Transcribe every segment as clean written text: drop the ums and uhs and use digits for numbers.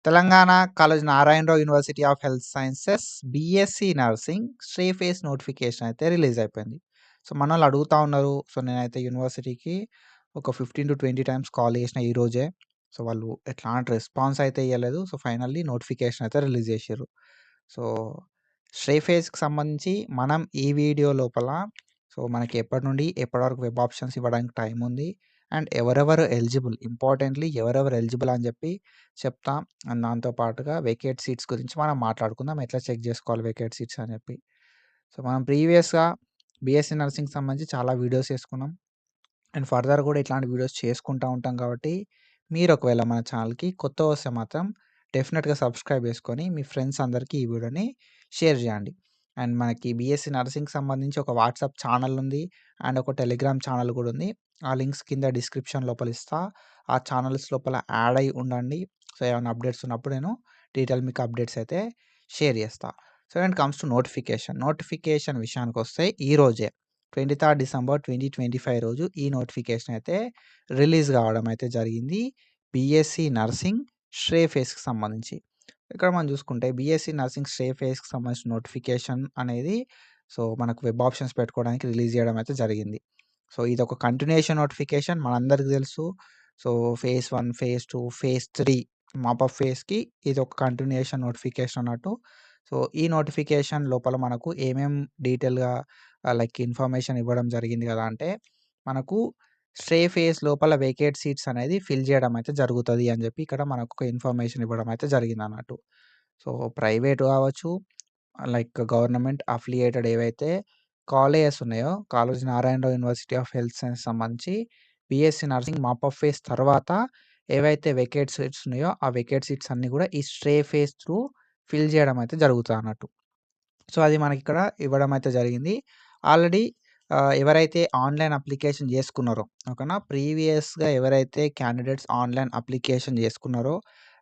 Telangana Kaloji Narayanarao university of health sciences BSc nursing stray phase notification అయితే release అయిపోయింది. So, మనోళ్ళు అడుగుతా ఉన్నారు. సో, నేనైతే యూనివర్సిటీకి ఒక 15-20 టైమ్స్ కాల్ చేసిన ఈరోజే. సో, వాళ్ళు ఎట్లాంటి రెస్పాన్స్ అయితే ఇయ్యలేదు. సో, ఫైనల్లీ నోటిఫికేషన్ అయితే రిలీజ్ చేసిర్రు. సో, స్ట్రే ఫేస్‌కి సంబంధించి మనం ఈ వీడియో లోపల సో, మనకి ఎప్పటి నుండి ఎప్పటి వరకు వెబ్ ఆప్షన్స్ ఇవ్వడానికి టైం ఉంది. అండ్ ఎవరెవరు ఎలిజిబుల్ ఇంపార్టెంట్‌లీ ఎవరెవరు ఎలిజిబుల్ అని చెప్పి చెప్తా. అండ్ దాంతో పాటుగా వేకేట్ సీట్స్ గురించి మనం మాట్లాడుకుందాం. ఎట్లా చెక్ చేసుకోవాలి వేకేట్ సీట్స్ అని చెప్పి. సో, మనం ప్రీవియస్‌గా బీఎస్సీ నర్సింగ్‌కి సంబంధించి చాలా వీడియోస్ చేసుకున్నాం. అండ్ ఫర్దర్ కూడా ఇట్లాంటి వీడియోస్ చేసుకుంటా ఉంటాం కాబట్టి, మీరు ఒకవేళ మన ఛానల్‌కి కొత్తగా వస్తే మాత్రం డెఫినిట్‌గా సబ్స్క్రైబ్ చేసుకొని మీ ఫ్రెండ్స్ అందరికీ ఈ వీడియోని షేర్ చేయండి. అండ్ మనకి బీఎస్సీ నర్సింగ్‌కి సంబంధించి ఒక వాట్సాప్ ఛానల్ ఉంది. అండ్ ఒక టెలిగ్రామ్ ఛానల్ కూడా ఉంది. ఆ లింక్స్ కింద డిస్క్రిప్షన్ లోపల ఇస్తా. ఆ ఛానల్స్ లోపల యాడ్ అయ్యి ఉండండి. సో, ఏమైనా అప్డేట్స్ ఉన్నప్పుడు నేను మీకు అప్డేట్స్ అయితే షేర్ చేస్తా. So, when it comes to notification విషయానికొస్తే ఈరోజే 23 డిసెంబర్ 2025 రోజు ఈ నోటిఫికేషన్ అయితే రిలీజ్ కావడం అయితే జరిగింది. బీఎస్సీ నర్సింగ్ స్ట్రే ఫేస్‌కి సంబంధించి. ఇక్కడ మనం చూసుకుంటే బీఎస్సీ నర్సింగ్ స్ట్రే ఫేస్‌కి సంబంధించిన నోటిఫికేషన్ అనేది సో, మనకు వెబ్ ఆప్షన్స్ పెట్టుకోవడానికి రిలీజ్ చేయడం అయితే జరిగింది. సో, ఇదొక కంటిన్యూయేషన్ నోటిఫికేషన్ మనందరికీ తెలుసు. So, phase 1, phase 2, phase 3 mop up ఫేజ్‌కి ఇదొక కంటిన్యూయేషన్ నోటిఫికేషన్ అన్నట్టు. సో, ఈ నోటిఫికేషన్ లోపల మనకు ఏమేం డీటెయిల్‌గా లైక్ ఇన్ఫర్మేషన్ ఇవ్వడం జరిగింది కదా! అంటే మనకు స్ట్రే ఫేజ్ లోపల వేకేట్ సీట్స్ అనేది ఫిల్ చేయడం అయితే జరుగుతది అని చెప్పి ఇక్కడ మనకు ఒక ఇన్ఫర్మేషన్ ఇవ్వడం అయితే జరిగిందన్నట్టు. సో, ప్రైవేట్ కావచ్చు, లైక్ గవర్నమెంట్ అఫిలియేటెడ్ ఏవైతే కాలేజెస్ ఉన్నాయో, Kaloji Narayanarao university of health science సంబంధించి బీఎస్సీ నర్సింగ్ మాపప్ ఫేజ్ తర్వాత ఏవైతే వేకేట్ సీట్స్ ఉన్నాయో, ఆ వేకేట్ సీట్స్ అన్నీ కూడా ఈ స్ట్రే ఫేజ్ త్రూ ఫిల్ చేయడం అయితే జరుగుతదన్నట్టు. సో, అది మనకిక్కడ ఇవ్వడం అయితే జరిగింది. ఆల్రెడీ ఎవరైతే ఆన్‌లైన్ అప్లికేషన్ చేసుకున్నారో ఓకేనా. ప్రీవియస్‌గా ఎవరైతే క్యాండిడేట్స్ ఆన్‌లైన్ అప్లికేషన్ చేసుకున్నారో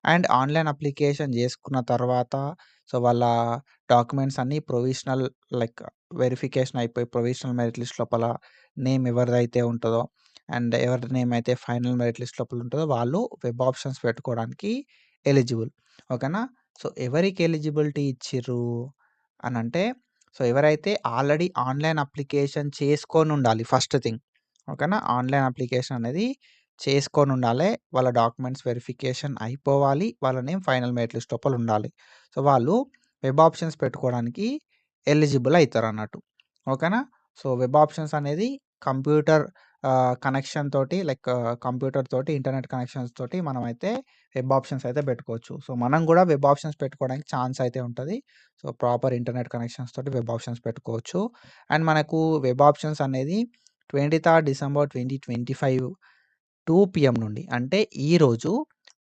అండ్ ఆన్‌లైన్ అప్లికేషన్ చేసుకున్న తర్వాత సో, వాళ్ళ డాక్యుమెంట్స్ అన్నీ ప్రొవిజనల్ లైక్ వెరిఫికేషన్ అయిపోయి ప్రొవిజనల్ మెరిట్ లిస్ట్ లోపల నేమ్ ఎవరిదైతే ఉంటదో అండ్ ఎవరి నేమ్ అయితే ఫైనల్ మెరిట్ లిస్ట్ లోపల ఉంటదో వాళ్ళు వెబ్ ఆప్షన్స్ పెట్టుకోవడానికి ఎలిజిబుల్. ఓకేనా. సో, ఎవరికి ఎలిజిబిలిటీ ఇచ్చిర్రు అనంటే సో, ఎవరైతే ఆల్రెడీ ఆన్‌లైన్ అప్లికేషన్ చేసుకొనుండాలి ఫస్ట్ థింగ్. ఓకేనా. ఆన్‌లైన్ అప్లికేషన్ అనేది చేసుకొనుండాలే. వాళ్ళ డాక్యుమెంట్స్ వెరిఫికేషన్ అయిపోవాలి. వాళ్ళ నేమ్ ఫైనల్ మెరిట్ లిస్ట్ లోపల ఉండాలి. సో, వాళ్ళు వెబ్ ఆప్షన్స్ పెట్టుకోవడానికి ఎలిజిబుల్ అయితారన్నట్టు. ఓకేనా. సో, వెబ్ ఆప్షన్స్ అనేది కంప్యూటర్ కనెక్షన్ తోటి లైక్ కంప్యూటర్ తోటి ఇంటర్నెట్ కనెక్షన్స్ తోటి మనమైతే వెబ్ ఆప్షన్స్ అయితే పెట్టుకోవచ్చు. సో, మనం కూడా వెబ్ ఆప్షన్స్ పెట్టుకోవడానికి ఛాన్స్ అయితే ఉంటది. సో, ప్రాపర్ ఇంటర్నెట్ కనెక్షన్స్ తోటి వెబ్ ఆప్షన్స్ పెట్టుకోవచ్చు. అండ్ మనకు వెబ్ ఆప్షన్స్ అనేది 23 డిసెంబర్ 2025 2 పీఎం నుండి అంటే ఈరోజు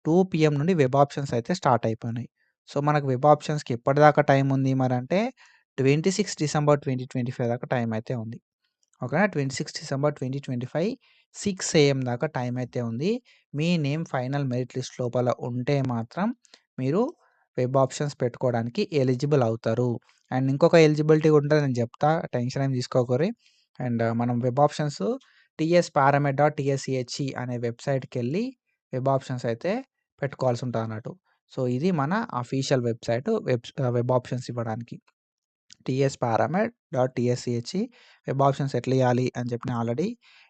2 పీఎం నుండి వెబ్ ఆప్షన్స్ అయితే స్టార్ట్ అయిపోయినాయి. సో, మనకు వెబ్ ఆప్షన్స్‌కి ఎప్పటిదాకా టైం ఉంది మరంటే 26 డిసెంబర్ 2025 దాకా టైం అయితే ఉంది. ఓకేనా. 26 డిసెంబర్ 2025 6 ఏఎం దాకా టైం అయితే ఉంది. మీ నేమ్ ఫైనల్ మెరిట్ లిస్ట్ లోపల ఉంటే మాత్రం మీరు వెబ్ ఆప్షన్స్ పెట్టుకోవడానికి ఎలిజిబుల్ అవుతారు. అండ్ ఇంకొక ఎలిజిబిలిటీ ఉంటది నేను చెప్తా. టెన్షన్ ఏం తీసుకోకుర్రి. అండ్ మనం వెబ్ ఆప్షన్స్ tsparamed.tschE అనే వెబ్‌సైట్‌కెళ్ళి వెబ్ ఆప్షన్స్ అయితే పెట్టుకోవాల్సి ఉంటదన్నట్టు. సో, ఇది మన అఫీషియల్ వెబ్‌సైట్ వెబ్ ఆప్షన్స్ ఇవ్వడానికి. tsparamed.tschE వెబ్ ఆప్షన్స్ ఎట్లా ఇయ్యాలి అని చెప్పి నేను ఆల్రెడీ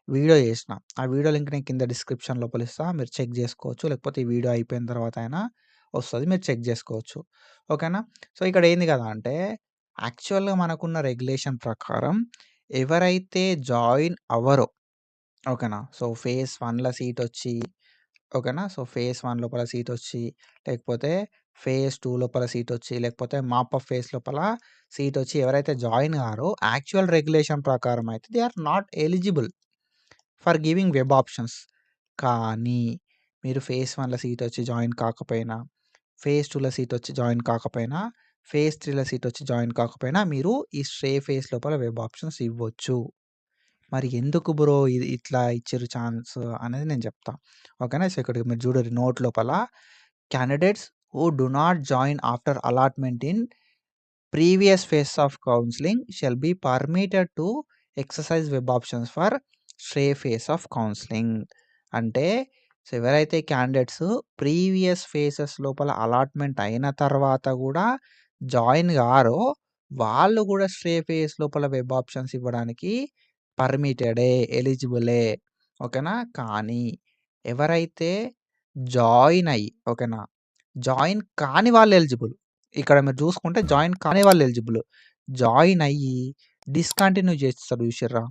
వీడియో చేసిన. ఆ వీడియో లింక్ నేను కింద డిస్క్రిప్షన్ లోపల ఇస్తా. మీరు చెక్ చేసుకోవచ్చు. లేకపోతే ఈ వీడియో అయిపోయిన తర్వాత అయినా వస్తది. మీరు చెక్ చేసుకోవచ్చు. ఓకేనా. సో, ఇక్కడ ఏంది కదా అంటే యాక్చువల్‌గా మనకున్న రెగ్యులేషన్ ప్రకారం ఎవరైతే జాయిన్ అవ్వరో ఓకేనా. సో, ఫేజ్ 1లో సీటొచ్చి ఓకేనా. సో, ఫేజ్ 1 లోపల సీటొచ్చి, లేకపోతే ఫేజ్ 2 లోపల సీటొచ్చి, లేకపోతే మాపప్ ఫేజ్ లోపల సీటొచ్చి ఎవరైతే జాయిన్ గారో యాక్చువల్ రెగ్యులేషన్ ప్రకారం అయితే they are not eligible for giving web options. కానీ మీరు ఫేజ్ 1లో సీటొచ్చి జాయిన్ కాకపోయినా, ఫేజ్ 2లో సీటొచ్చి జాయిన్ కాకపోయినా, ఫేజ్ 3లో సీటొచ్చి జాయిన్ కాకపోయినా మీరు ఈ స్ట్రే ఫేజ్ లోపల వెబ్ ఆప్షన్స్ ఇవ్వచ్చు. మరి ఎందుకు బ్రో ఇది ఇట్లా ఇచ్చిర్రు ఛాన్స్ అనేది నేను చెప్తా. ఓకేనా. సో, ఇక్కడ మీరు చూడుర్రి నోట్ లోపల candidates who do not join after allotment in previous phase of counselling shall be permitted to exercise web options for stray phase of counselling. అంటే సో, ఎవరైతే క్యాండిడేట్స్ ప్రీవియస్ ఫేజెస్ లోపల అలాట్‌మెంట్ అయిన తర్వాత గూడా జాయిన్ గారో, వాళ్ళు గూడా stray phase లోపల web options ఇవ్వడానికి పర్మిటెడే, ఎలిజిబులే. ఓకేనా? కానీ ఎవరైతే జాయిన్ అయ్యి ఓకేనా? జాయిన్ కాని వాళ్ళు ఎలిజిబుల్. ఇక్కడ మీరు చూసుకుంటే జాయిన్ కాని వాళ్ళు ఎలిజిబుల్. జాయిన్ అయ్యి డిస్కంటిన్యూ చేస్తారు చూసిర్రా?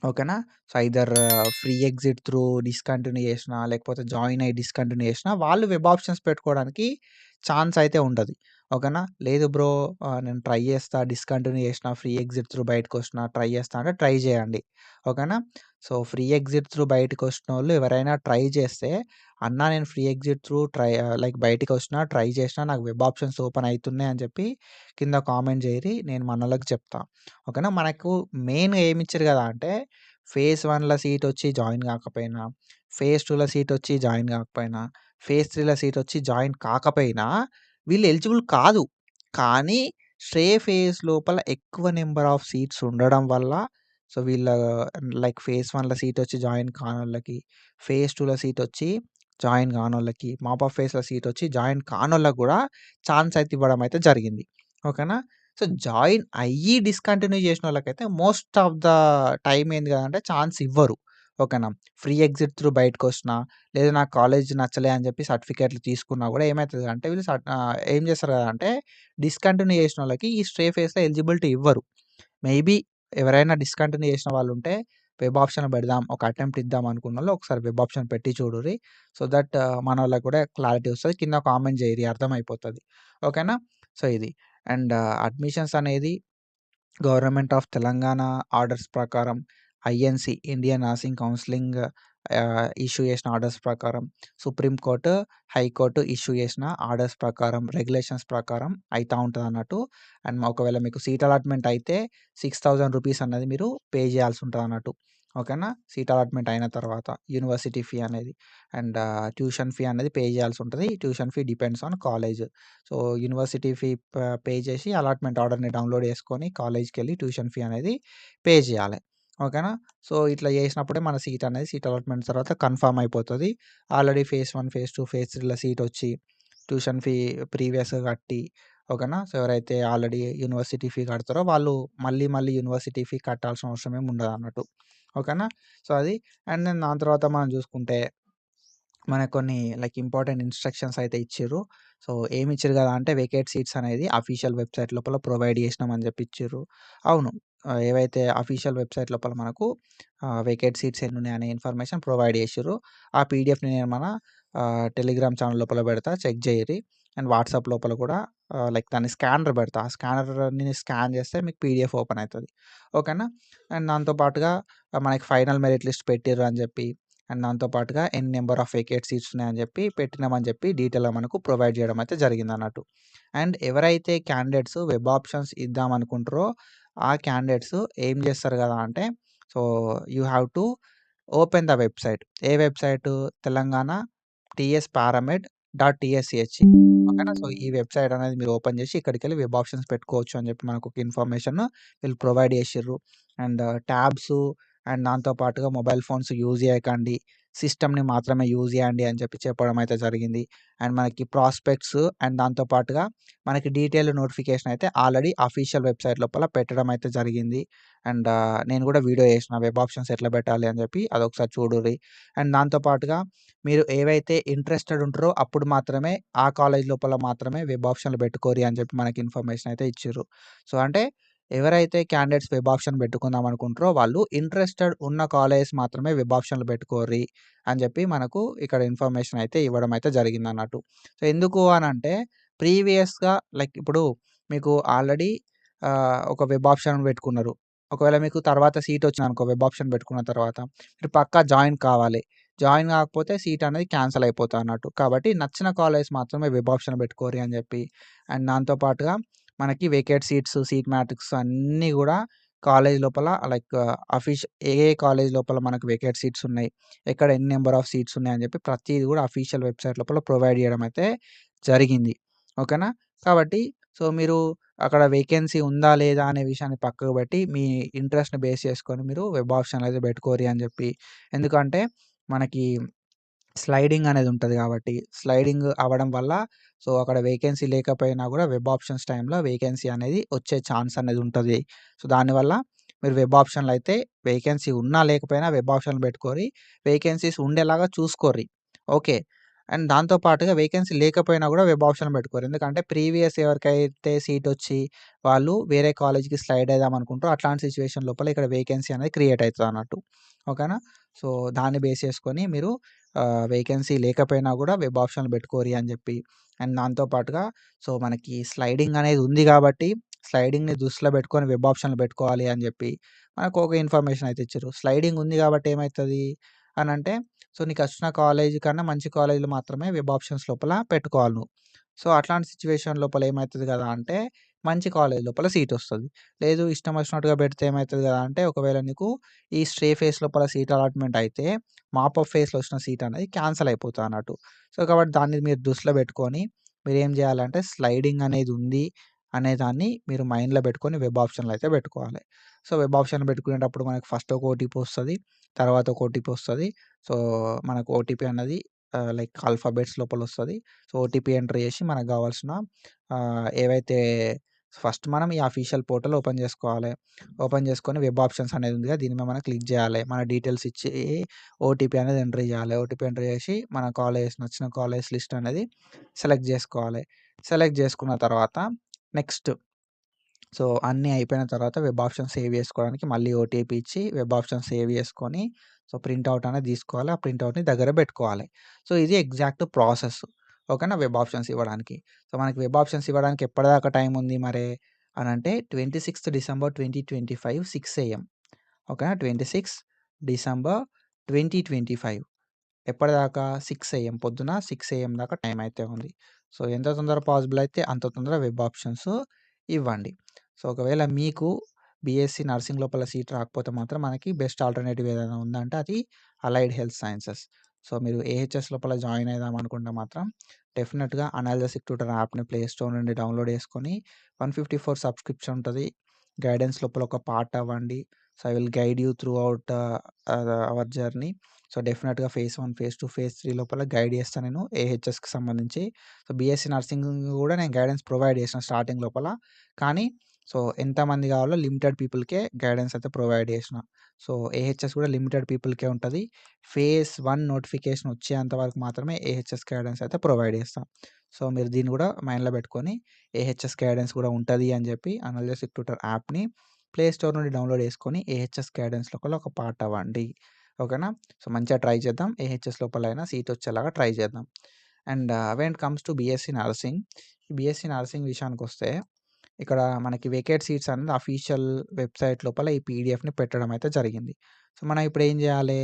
ఓకేనా? So, either free exit through discontinue చేసినా, లేకపోతే జాయిన్ అయ్యి డిస్కంటిన్యూ చేసినా, వాళ్ళు వెబ్ ఆప్షన్స్ పెట్టుకోవడానికి ఛాన్స్ అయితే ఉంటది. ఓకేనా? లేదు బ్రో నేను ట్రై చేస్తా, డిస్కంటిన్యూ చేసినా, ఫ్రీ ఎగ్జిట్ త్రూ బయటకొచ్చినా ట్రై చేస్తా అంటే ట్రై చేయండి. ఓకేనా? సో, ఫ్రీ ఎగ్జిట్ త్రూ బయటకొచ్చినోళ్ళు ఎవరైనా ట్రై చేస్తే, అన్నా నేను ఫ్రీ ఎగ్జిట్ త్రూ లైక్ బయటికొచ్చినా, ట్రై చేసినా నాకు వెబ్ ఆప్షన్స్ ఓపెన్ అయితున్నాయి అని చెప్పి కింద కామెంట్ చేయరి. నేను మనోళ్ళకి చెప్తా. ఓకేనా? మనకు మెయిన్‌గా ఏమిచ్చిర్రు కదా అంటే ఫేజ్ 1లో సీటొచ్చి జాయిన్ గాకపోయినా, ఫేజ్ 2లో సీటొచ్చి జాయిన్ గాకపోయినా, ఫేజ్ 3లో సీటొచ్చి జాయిన్ కాకపోయినా వీళ్ళు ఎలిజిబుల్ కాదు. కానీ స్ట్రే ఫేజ్ లోపల ఎక్కువ నంబర్ ఆఫ్ సీట్స్ ఉండడం వల్ల సో, వీళ్ళ లైక్ ఫేజ్ 1లో సీటొచ్చి జాయిన్ కానోళ్ళకి, ఫేజ్ 2లో సీటొచ్చి జాయిన్ గానోళ్ళకి, మాప్ ఆఫ్ ఫేజ్‌లో సీటొచ్చి జాయిన్ కానోళ్ళకి గూడా ఛాన్స్ అయితే ఇవ్వడం అయితే జరిగింది. ఓకేనా? సో, జాయిన్ అయ్యి డిస్కంటిన్యూ చేసినోళ్ళకైతే మోస్ట్ ఆఫ్ ద టైమ్ ఏంది కదంటే ఛాన్స్ ఇవ్వరు. ఓకేనా? ఫ్రీ ఎగ్జిట్ త్రూ బయటకొచ్చినా, లేదా నాకు కాలేజ్ నచ్చలే అని చెప్పి సర్టిఫికేట్‌లు తీసుకున్నా గూడా ఏమైతది అంటే వీళ్ళు ఏం చేస్తారు కదంటే డిస్కంటిన్యూ చేసినోళ్ళకి ఈ స్ట్రే ఫేస్‌లో ఎలిజిబిలిటీ ఇవ్వరు. మేబీ ఎవరైనా డిస్కంటిన్యూ చేసిన వాళ్ళుంటే వెబ్ ఆప్షన్ పెడదాం, ఒక అటెంప్ట్ ఇద్దాం అనుకున్నోళ్ళు ఒకసారి వెబ్ ఆప్షన్ పెట్టి చూడుర్రి. సో దట్ మనోళ్ళకి కూడా క్లారిటీ వస్తది. కింద కామెంట్ జేయిరి అర్థమైపోతది. ఓకేనా? సో ఇది. అండ్ అడ్మిషన్స్ అనేది గవర్నమెంట్ ఆఫ్ తెలంగాణ ఆర్డర్స్ ప్రకారం INC Indian nursing counselling issue చేసిన ఆర్డర్స్ ప్రకారం, సుప్రీంకోర్టు, హైకోర్టు ఇష్యూ చేసిన ఆర్డర్స్ ప్రకారం, రెగ్యులేషన్స్ ప్రకారం అయితా ఉంటదన్నట్టు. అండ్ ఒకవేళ మీకు సీట్ అలాట్‌మెంట్ అయితే రూ. 6,000 అన్నది మీరు పే చేయాల్సి ఉంటదన్నట్టు. ఓకేనా? సీట్ అలాట్‌మెంట్ అయిన తర్వాత యూనివర్సిటీ ఫీ అనేది. అండ్ ట్యూషన్ ఫీ అనేది పే చేయాల్సి ఉంటది. Tuition fee depends on college. So, university fee pay చేసి అలాట్‌మెంట్ ఆర్డర్‌ని డౌన్‌లోడ్ చేసుకొని కాలేజ్‌కెళ్ళి ట్యూషన్ ఫీ అనేది పే చేయాలి. ఓకేనా? సో, ఇట్లా చేసినప్పుడే మన సీట్ అలాట్‌మెంట్ తర్వాత కన్ఫర్మ్ అయిపోతది. ఆల్రెడీ ఫేజ్ 1, ఫేజ్ 2, ఫేజ్ 3లో సీటొచ్చి ట్యూషన్ ఫీ ప్రీవియస్‌గా కట్టి ఓకేనా? సో, ఎవరైతే ఆల్రెడీ యూనివర్సిటీ ఫీ కడతారో వాళ్ళు మళ్ళీ యూనివర్సిటీ ఫీ కట్టాల్సిన అవసరం ఏమి ఉండదన్నట్టు. ఓకేనా? సో, అది. అండ్ దెన్ దాని తర్వాత మనం చూసుకుంటే మనకు కొన్ని లైక్ ఇంపార్టెంట్ ఇన్‌స్ట్రక్షన్స్ అయితే ఇచ్చిర్రు. సో, ఏమిచ్చిర్రు గదా అంటే వేకేట్ సీట్స్ అనేది అఫీషియల్ వెబ్‌సైట్ లోపల ప్రొవైడ్ చేసినామని జెప్పి ఇచ్చిర్రు. అవును. ఏవైతే అఫీషియల్ వెబ్‌సైట్ లోపల మనకు వేకేట్ సీట్స్ ఎన్నున్నాయి అనే ఇన్ఫర్మేషన్ ప్రొవైడ్ చేసిర్రు. ఆ పీడీఎఫ్‌ని నేను మన టెలిగ్రామ్ ఛానెల్ లోపల పెడతా చెక్ జేయుర్రి. అండ్ వాట్సాప్ లోపల కూడా లైక్ దాన్ని స్కానర్ పెడతా. ఆ స్కానర్‌ని స్కాన్ చేస్తే మీకు పీడీఎఫ్ ఓపెన్ అయితది. ఓకేనా? అండ్ దాంతో పాటుగా మనకి ఫైనల్ మెరిట్ లిస్ట్ పెట్టిర్రు అని జెప్పి అండ్ దాంతో పాటుగా ఎన్ని నంబర్ ఆఫ్ వేకేట్ సీట్స్ ఉన్నాయని చెప్పి పెట్టినామని చెప్పి డీటెయిల్‌గా మనకు ప్రొవైడ్ చేయడం అయితే జరిగిందన్నట్టు. అండ్ ఎవరైతే క్యాండిడేట్స్ వెబ్ ఆప్షన్స్ ఇద్దామనుకుంటారో ఆ క్యాండిడేట్స్ ఏం చేస్తారు కదా అంటే so, you have to open the website. ఏ website? Telangana TS paramed dot TSCH. ఓకేనా? సో, ఈ వెబ్‌సైట్ అనేది మీరు ఓపెన్ చేసి ఇక్కడికెళ్ళి వెబ్ ఆప్షన్స్ పెట్టుకోవచ్చు అని చెప్పి మనకు ఒక ఇన్ఫర్మేషన్ వీళ్ళు ప్రొవైడ్ చేసిర్రు. అండ్ ట్యాబ్స్ అండ్ దాంతో పాటుగా మొబైల్ ఫోన్స్ యూజ్ చేయకండి. సిస్టమ్‌ని మాత్రమే యూజ్ చేయండి అని చెప్పి చెప్పడం అయితే జరిగింది. అండ్ మనకి ప్రాస్పెక్ట్స్ అండ్ దాంతో పాటుగా మనకి డీటెయిల్డ్ నోటిఫికేషన్ అయితే ఆల్రెడీ అఫీషియల్ వెబ్‌సైట్ లోపల పెట్టడం అయితే జరిగింది. అండ్ నేను కూడా వీడియో చేసిన వెబ్ ఆప్షన్స్ ఎట్లా పెట్టాలి అని చెప్పి అదొకసారి చూడుర్రి. అండ్ దాంతో పాటుగా మీరు ఏవైతే ఇంట్రెస్టెడ్ ఉంటారో అప్పుడు మాత్రమే ఆ కాలేజ్ లోపల మాత్రమే వెబ్ ఆప్షన్‌లు పెట్టుకోరి అని చెప్పి మనకి ఇన్ఫర్మేషన్ అయితే ఇచ్చిర్రు. సో, అంటే ఎవరైతే క్యాండిడేట్స్ వెబ్ ఆప్షన్ పెట్టుకుందాం అనుకుంటారో వాళ్ళు ఇంట్రెస్టెడ్ ఉన్న కాలేజెస్ మాత్రమే వెబ్ ఆప్షన్‌లు పెట్టుకోర్రి అని చెప్పి మనకు ఇక్కడ ఇన్ఫర్మేషన్ అయితే ఇవ్వడం అయితే జరిగిందన్నట్టు. సో, ఎందుకు అనంటే ప్రీవియస్‌గా లైక్ ఇప్పుడు మీకు ఆల్రెడీ ఒక వెబ్ ఆప్షన్ పెట్టుకున్నారు. ఒకవేళ మీకు తర్వాత సీట్ వచ్చిందనుకో వెబ్ ఆప్షన్ పెట్టుకున్న తర్వాత మీరు పక్కా జాయిన్ కావాలి. జాయిన్ కాకపోతే సీట్ అనేది క్యాన్సెల్ అయిపోతదన్నట్టు. కాబట్టి నచ్చిన కాలేజ్ మాత్రమే వెబ్ ఆప్షన్ పెట్టుకోరి అని చెప్పి అండ్ దాంతో పాటుగా మనకి వేకేట్ సీట్స్, సీట్ మ్యాట్రిక్స్ అన్నీ గూడా కాలేజ్ లోపల లైక్ ఏ ఏ కాలేజ్ లోపల మనకు వేకేట్ సీట్స్ ఉన్నాయి, ఎక్కడ ఎన్ని నంబర్ ఆఫ్ సీట్స్ ఉన్నాయని చెప్పి ప్రతీది గూడా అఫీషియల్ వెబ్‌సైట్ లోపల ప్రొవైడ్ జేయడం అయితే జరిగింది. ఓకేనా? కాబట్టి సో, మీరు అక్కడ వేకెన్సీ ఉందా? లేదా? అనే విషయాన్ని పక్కకు బెట్టి మీ ఇంట్రెస్ట్‌ని బేస్ చేసుకొని మీరు వెబ్ ఆప్షన్ అయితే పెట్టుకోరి అని జెప్పి. ఎందుకంటే మనకి స్లైడింగ్ అనేది ఉంటది కాబట్టి, స్లైడింగ్ అవ్వడం వల్ల సో, అక్కడ వేకెన్సీ లేకపోయినా గూడా వెబ్ ఆప్షన్స్ టైమ్‌లో వేకెన్సీ అనేది వచ్చే ఛాన్స్ అనేది ఉంటది. సో, దానివల్ల మీరు వెబ్ ఆప్షన్‌లో అయితే వేకెన్సీ ఉన్నా లేకపోయినా వెబ్ ఆప్షన్‌లు పెట్టుకోరి. వేకెన్సీస్ ఉండేలాగా చూసుకోర్రి. ఓకే. అండ్ దాంతో పాటుగా వేకెన్సీ లేకపోయినా గూడా వెబ్ ఆప్షన్‌లు పెట్టుకోరి. ఎందుకంటే ప్రీవియస్ ఎవరికైతే సీటొచ్చి వాళ్ళు వేరే కాలేజ్‌కి స్లైడ్ అయిదాం అనుకుంటారో అట్లాంటి సిట్యుయేషన్ లోపల ఇక్కడ వేకెన్సీ అనేది క్రియేట్ అయితదన్నట్టు. ఓకేనా? సో, దాన్ని బేస్ చేసుకొని మీరు వేకెన్సీ లేకపోయినా గూడా వెబ్ ఆప్షన్‌లు పెట్టుకోరి అని జెప్పి, అండ్ దాంతో పాటుగా సో, మనకి స్లైడింగ్ అనేది ఉంది గాబట్టి, స్లైడింగ్‌ని దృష్టిలో పెట్టుకొని వెబ్ ఆప్షన్‌లు పెట్టుకోవాలి అని జెప్పి, మనకు ఒక ఇన్ఫర్మేషన్ అయితే ఇచ్చిర్రు. స్లైడింగ్ ఉంది గాబట్టి ఏమైతది అనంటే, సో, నీకొచ్చిన కాలేజీ కన్నా మంచి కాలేజీలు మాత్రమే వెబ్ ఆప్షన్స్ లోపల పెట్టుకోవాలి నువ్వు. సో, అట్లాంటి సిట్యుయేషన్ లోపల ఏమైతది గదా అంటే, మంచి కాలేజీ లోపల సీటొస్తది. లేదు ఇష్టం వచ్చినట్టుగా పెడితే ఏమైతది గదా అంటే, ఒకవేళ నీకు ఈ స్ట్రే ఫేస్ లోపల సీట్ అలాట్‌మెంట్ అయితే మాపప్ ఫేస్‌లో వచ్చిన సీట్ అనేది క్యాన్సల్ అయిపోతదన్నట్టు. సో, కాబట్టి దాన్ని మీరు దృష్టిలో పెట్టుకొని మీరేం జేయాలంటే స్లైడింగ్ అనేది ఉంది అనే దాన్ని మీరు మైండ్‌లో పెట్టుకొని వెబ్ ఆప్షన్‌లో అయితే పెట్టుకోవాలి. సో, వెబ్ ఆప్షన్‌లో పెట్టుకునేటప్పుడు మనకు ఫస్ట్ ఒక ఓటీపీ వస్తది. తర్వాత ఒక ఓటీపీ వస్తది. సో, మనకు ఓటీపీ అన్నది లైక్ ఆల్ఫాబెట్స్ లోపలొస్తది. సో, ఓటీపీ ఎంటర్ చేసి మనకు గావాల్సిన ఏవైతే ఫస్ట్ మనం ఈ అఫీషియల్ పోర్టల్ ఓపెన్ జేసుకోవాలి. ఓపెన్ చేసుకొని వెబ్ ఆప్షన్స్ అనేది ఉందిగా దీని మీద మనం క్లిక్ జేయాలి. మన డీటెయిల్స్ ఇచ్చి ఓటీపీ అనేది ఎంటర్ జేయాలి. ఓటీపీ ఎంటర్ చేసి మన కాలేజ్ నచ్చిన కాలేజ్ లిస్ట్ అనేది సెలెక్ట్ జేసుకోవాలి. సెలెక్ట్ జేసుకున్న తర్వాత నెక్స్ట్ సో, అన్నీ అయిపోయిన తర్వాత వెబ్ ఆప్షన్ సేవ్ చేసుకోవడానికి మళ్ళీ ఓటీపీ ఇచ్చి వెబ్ ఆప్షన్ సేవ్ చేసుకొని సో, ప్రింట్ అనేది తీసుకోవాలి. ఆ ప్రింట్ అవుట్‌ని దగ్గర పెట్టుకోవాలి. సో, ఇది ఎగ్జాక్ట్ ప్రాసెస్. ఓకేనా? వెబ్ ఆప్షన్స్ ఇవ్వడానికి. సో, మనకి వెబ్ ఆప్షన్స్ ఇవ్వడానికి ఎప్పటిదాకా టైం ఉంది మరే అనంటే 26 డిసెంబర్ 2025 6 ఏఎం. ఓకేనా? 26 డిసెంబర్ 2025 ఎప్పటిదాకా 6 ఏఎం పొద్దున 6 ఏఎం దాకా టైం అయితే ఉంది. సో, ఎంత తొందర పాసిబుల్ అయితే అంత తొందర వెబ్ ఆప్షన్స్ ఇవ్వండి. సో, ఒకవేళ మీకు బీఎస్సీ నర్సింగ్ లోపల సీట్ రాకపోతే మాత్రం మనకి బెస్ట్ ఆల్టర్‌నేటివ్ ఏదైనా ఉందంటే అది అలైడ్ హెల్త్ సైన్సెస్. సో, మీరు ఏహెచ్ఎస్ లోపల జాయిన్ అయిదాం అనుకుంటే మాత్రం డెఫినిట్‌గా అనాలిసిస్ ట్యూటర్ యాప్‌ని ప్లే స్టోర్ నుండి డౌన్‌లోడ్ చేసుకొని 154 సబ్స్క్రిప్షన్ ఉంటది. గైడెన్స్ లోపల ఒక పార్ట్ అవ్వండి. So, I will guide you throughout our journey. So, డెఫినిట్‌గా ఫేజ్ 1, ఫేజ్ 2, ఫేజ్ 3 లోపల గైడ్ చేస్తా నేను ఏహెచ్ఎస్‌కి సంబంధించి. సో, బీఎస్సీ నర్సింగ్ గూడా నేను గైడెన్స్ ప్రొవైడ్ చేసిన స్టార్టింగ్ లోపల. కానీ సో, ఎంతమంది కావాలో లిమిటెడ్ పీపుల్‌కే గైడెన్స్ అయితే ప్రొవైడ్ చేసిన. సో, ఏహెచ్ఎస్ కూడా లిమిటెడ్ పీపుల్‌కే ఉంటది. ఫేజ్ 1 నోటిఫికేషన్ వచ్చేంత వరకు మాత్రమే ఏహెచ్ఎస్ గైడెన్స్ అయితే ప్రొవైడ్ చేస్తా. సో, మీరు దీన్ని కూడా మైండ్‌లో పెట్టుకొని ఏహెచ్ఎస్ గైడెన్స్ కూడా ఉంటది అని చెప్పి అనలిసిస్ ట్యూటర్ యాప్‌ని ప్లే స్టోర్ నుండి డౌన్‌లోడ్ చేసుకొని ఏహెచ్ఎస్ గైడెన్స్ లోపల ఒక పార్ట్ అవ్వండి. ఓకేనా? సో, మంచిగా ట్రై చేద్దాం. ఏహెచ్ఎస్ లోపలైనా సీట్ వచ్చేలాగా ట్రై చేద్దాం. And when it comes to BSc nursing, ఈ బీఎస్సీ నర్సింగ్ విషయానికొస్తే ఇక్కడ మనకి వేకేట్ సీట్స్ అనేది అఫీషియల్ వెబ్‌సైట్ లోపల ఈ పీడీఎఫ్‌ని పెట్టడం అయితే జరిగింది. సో, మనం ఇప్పుడు ఏం చేయాలి?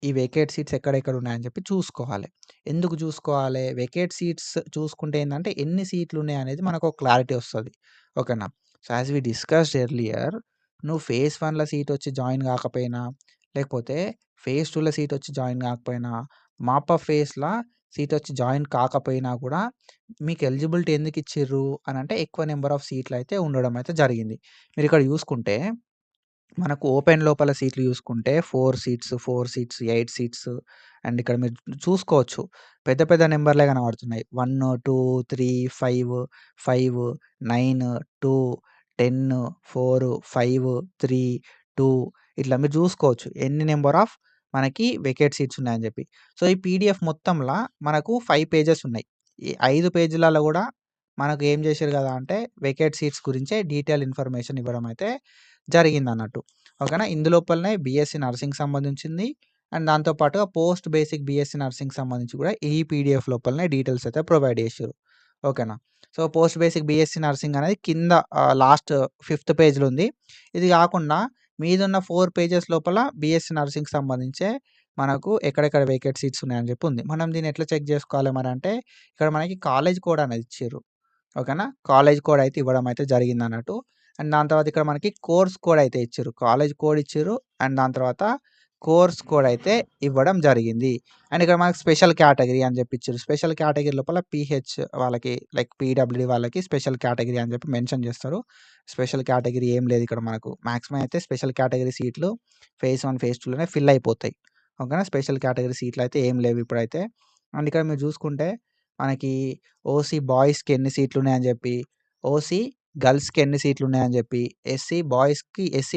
ఈ వేకేట్ సీట్స్ ఎక్కడెక్కడ ఉన్నాయని చెప్పి చూసుకోవాలి. ఎందుకు చూసుకోవాలి? వేకేట్ సీట్స్ చూసుకుంటే ఏందంటే ఎన్ని సీట్లు ఉన్నాయనేది మనకు ఒక క్లారిటీ వస్తది. ఓకేనా? So, as we discussed earlier నువ్వు ఫేజ్ 1లో సీట్ వచ్చి జాయిన్ కాకపోయినా, లేకపోతే ఫేజ్ 2లో సీట్ వచ్చి జాయిన్ కాకపోయినా, మాపప్ ఫేజ్‌ల సీట్ వచ్చి జాయిన్ కాకపోయినా కూడా మీకు ఎలిజిబిలిటీ ఎందుకు ఇచ్చిర్రు అనంటే ఎక్కువ నంబర్ ఆఫ్ సీట్లు అయితే ఉండడం అయితే జరిగింది. మీరు ఇక్కడ చూసుకుంటే మనకు ఓపెన్ లోపల సీట్లు చూసుకుంటే 4 సీట్స్, 4 సీట్స్, 8 సీట్స్ అండ్ ఇక్కడ మీరు చూసుకోవచ్చు. పెద్ద పెద్ద నంబర్‌లే కనబడుతున్నాయి. 1, 2, 3, 5, 5, 9, 2, 10, 4, 5, 3, 2 ఇట్లా మీరు చూసుకోవచ్చు. ఎన్ని నంబర్ ఆఫ్ మనకి వేకేట్ సీట్స్ ఉన్నాయని చెప్పి. సో, ఈ పీడీఎఫ్ మొత్తంలా మనకు 5 పేజెస్ ఉన్నాయి. ఈ 5 పేజీలలో కూడా మనకు ఏం చేసిర్రు కదా అంటే వేకేట్ సీట్స్ గురించే డీటెయిల్ ఇన్ఫర్మేషన్ ఇవ్వడం అయితే జరిగిందన్నట్టు. ఓకేనా? ఇందులోపలనే బీఎస్సీ నర్సింగ్‌కి సంబంధించింది అండ్ దాంతో పాటుగా పోస్ట్ బేసిక్ బీఎస్సీ నర్సింగ్‌కి సంబంధించి కూడా ఈ పీడీఎఫ్ లోపలనే డీటెయిల్స్ అయితే ప్రొవైడ్ చేషిర్రు. ఓకేనా? So, post basic BSc nursing అనేది కింద లాస్ట్ ఫిఫ్త్ పేజ్‌లో ఉంది. ఇది కాకుండా మీదున్న 4 పేజెస్ లోపల బీఎస్సీ నర్సింగ్‌కి సంబంధించే మనకు ఎక్కడెక్కడ వేకేట్ సీట్స్ ఉన్నాయని చెప్పి ఉంది. మనం దీన్ని ఎట్లా చెక్ చేసుకోవాలి మరంటే ఇక్కడ మనకి కాలేజ్ కోడ్ అనేది ఇచ్చిర్రు. ఓకేనా? కాలేజ్ కోడ్ అయితే ఇవ్వడం అయితే జరిగిందన్నట్టు. అండ్ దాని తర్వాత ఇక్కడ మనకి కోర్స్ కోడ్ అయితే ఇచ్చిర్రు. కాలేజ్ కోడ్ ఇచ్చిర్రు. అండ్ దాని తర్వాత కోర్స్ కోడ్ అయితే ఇవ్వడం జరిగింది. అండ్ ఇక్కడ మనకు స్పెషల్ కేటగరీ అని చెప్పి ఇచ్చిర్రు. స్పెషల్ కేటగరీ లోపల పీహెచ్ వాళ్ళకి లైక్ పీడబ్ల్యూడీ వాళ్ళకి స్పెషల్ కేటగరీ అని చెప్పి మెన్షన్ చేస్తారు. స్పెషల్ కేటగరీ ఏం లేదు ఇక్కడ మనకు. మాక్సిమం అయితే స్పెషల్ కేటగరీ సీట్లు ఫేజ్ 1, ఫేజ్ 2లోనే ఫిల్ అయిపోతాయి. ఓకేనా. స్పెషల్ కేటగిరీ సీట్లయితే ఏం లేవు ఇప్పుడైతే. అండ్ ఇక్కడ మీరు చూసుకుంటే మనకి ఓసీ బాయ్స్‌కి ఎన్ని సీట్లున్నాయని జెప్పి, ఓసీ గర్ల్స్‌కి ఎన్ని సీట్లున్నాయని జెప్పి, ఎస్సీ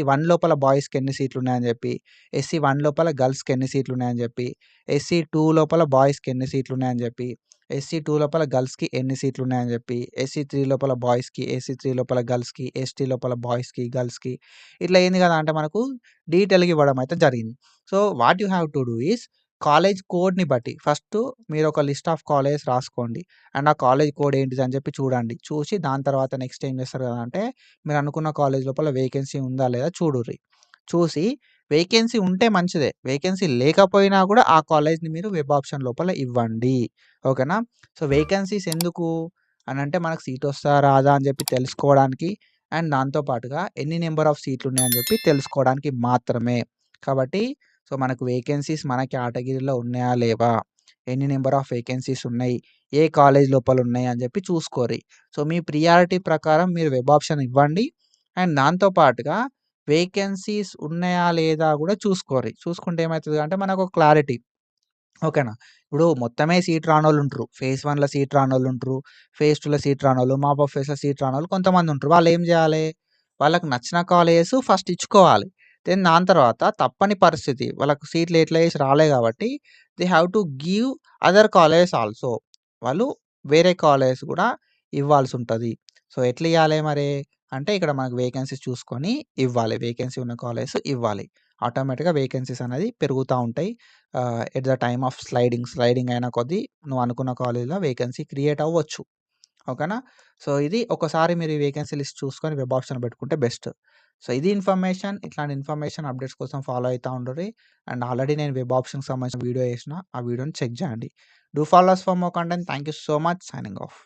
1 లోపల బాయ్స్‌కి ఎన్ని సీట్లున్నాయని జెప్పి, ఎస్సీ 1 లోపల గర్ల్స్‌కి ఎన్ని సీట్లున్నాయని జెప్పి, ఎస్సీ 2 లోపల బాయ్స్‌కి ఎన్ని సీట్లున్నాయని జెప్పి, ఎస్సీ 2 లోపల గర్ల్స్‌కి ఎన్ని సీట్లున్నాయని జెప్పి, ఎస్సీ 3 లోపల బాయ్స్‌కి, ఎస్సీ 3 లోపల గర్ల్స్‌కి, ఎస్టీ లోపల బాయ్స్‌కి, గర్ల్స్‌కి ఇట్లా ఏంది గదా అంటే మనకు డీటెయిల్‌గా ఇవ్వడం అయితే జరిగింది. So, what you have to do is college కోడ్‌ని బట్టి ఫస్టు మీరొక లిస్ట్ ఆఫ్ కాలేజెస్ రాసుకోండి. అండ్ ఆ కాలేజ్ కోడ్ ఏంటిదని చెప్పి చూడండి. చూసి దాని తర్వాత నెక్స్ట్ ఏం చేస్తారు కదా అంటే, మీరు అనుకున్న కాలేజ్ లోపల వేకెన్సీ ఉందా లేదా చూడుర్రి. చూసి వేకెన్సీ ఉంటే మంచిదే. వేకెన్సీ లేకపోయినా కూడా ఆ కాలేజ్‌ని మీరు వెబ్ ఆప్షన్ లోపల ఇవ్వండి. ఓకేనా. సో, వేకెన్సీస్ ఎందుకు అనంటే మనకు సీట్ వస్తదా రాదా అని చెప్పి తెలుసుకోవడానికి. అండ్ దాంతో పాటుగా ఎన్ని నంబర్ ఆఫ్ సీట్లు ఉన్నాయని చెప్పి తెలుసుకోవడానికి మాత్రమే. కాబట్టి సో, మనకు వేకెన్సీస్ మన కేటగిరీలో ఉన్నాయా లేవా? ఎన్ని నంబర్ ఆఫ్ వేకెన్సీస్ ఉన్నాయి? ఏ కాలేజ్ లోపల ఉన్నాయి అని చెప్పి చూసుకోరి. సో, మీ ప్రియారిటీ ప్రకారం మీరు వెబ్ ఆప్షన్ ఇవ్వండి. అండ్ దాంతో పాటుగా వేకెన్సీస్ ఉన్నాయా లేదా గూడా చూసుకోరి. చూసుకుంటే ఏమైతది అంటే మనకు క్లారిటీ. ఓకేనా. ఇప్పుడు మొత్తమే సీట్ రానోళ్ళుంటరు. ఫేజ్ 1లో సీట్ రానోళ్ళుంటరు. ఫేజ్ 2లో సీట్ రానోళ్ళు, మాప్ ఆఫ్ ఫేజ్‌లో సీట్ రానోళ్ళు కొంతమందుంటరు. వాళ్ళేం జేయాలే? వాళ్ళకి నచ్చిన కాలేజెస్ ఫస్ట్ ఇచ్చుకోవాలి. దెన్ దాని తర్వాత తప్పని పరిస్థితి వాళ్ళకు సీట్లు ఎట్లా చేసి రాలే గాబట్టి they have to give other colleges also. వాళ్ళు వేరే కాలేజెస్ గూడా ఇవ్వాల్సుంటది. సో, ఎట్లియ్యాలే మరి? అంటే ఇక్కడ మనకు వేకెన్సీస్ చూసుకొని ఇవ్వాలి. వేకెన్సీ ఉన్న కాలేజెస్ ఇవ్వాలి. ఆటోమేటిక్‌గా వేకెన్సీస్ అనేది పెరుగుతా ఉంటాయి. At the time of sliding అయిన కొద్దీ నువ్వు అనుకున్న కాలేజ్‌లో వేకెన్సీ క్రియేట్ అవ్వచ్చు. ఓకేనా. సో, ఇది ఒకసారి మీరు ఈ వేకెన్సీ లిస్ట్ చూసుకొని వెబ్ ఆప్షన్ పెట్టుకుంటే బెస్ట్. సో, ఇది ఇన్ఫర్మేషన్. ఇట్లాంటి ఇన్ఫర్మేషన్ అప్డేట్స్ కోసం ఫాలో అయితా ఉండుర్రి. అండ్ ఆల్రెడీ నేను వెబ్ ఆప్షన్‌కి సంబంధించిన వీడియో చేసిన. ఆ వీడియోని చెక్ చేయండి. Do follow us for more content. Thank you so much. Signing of.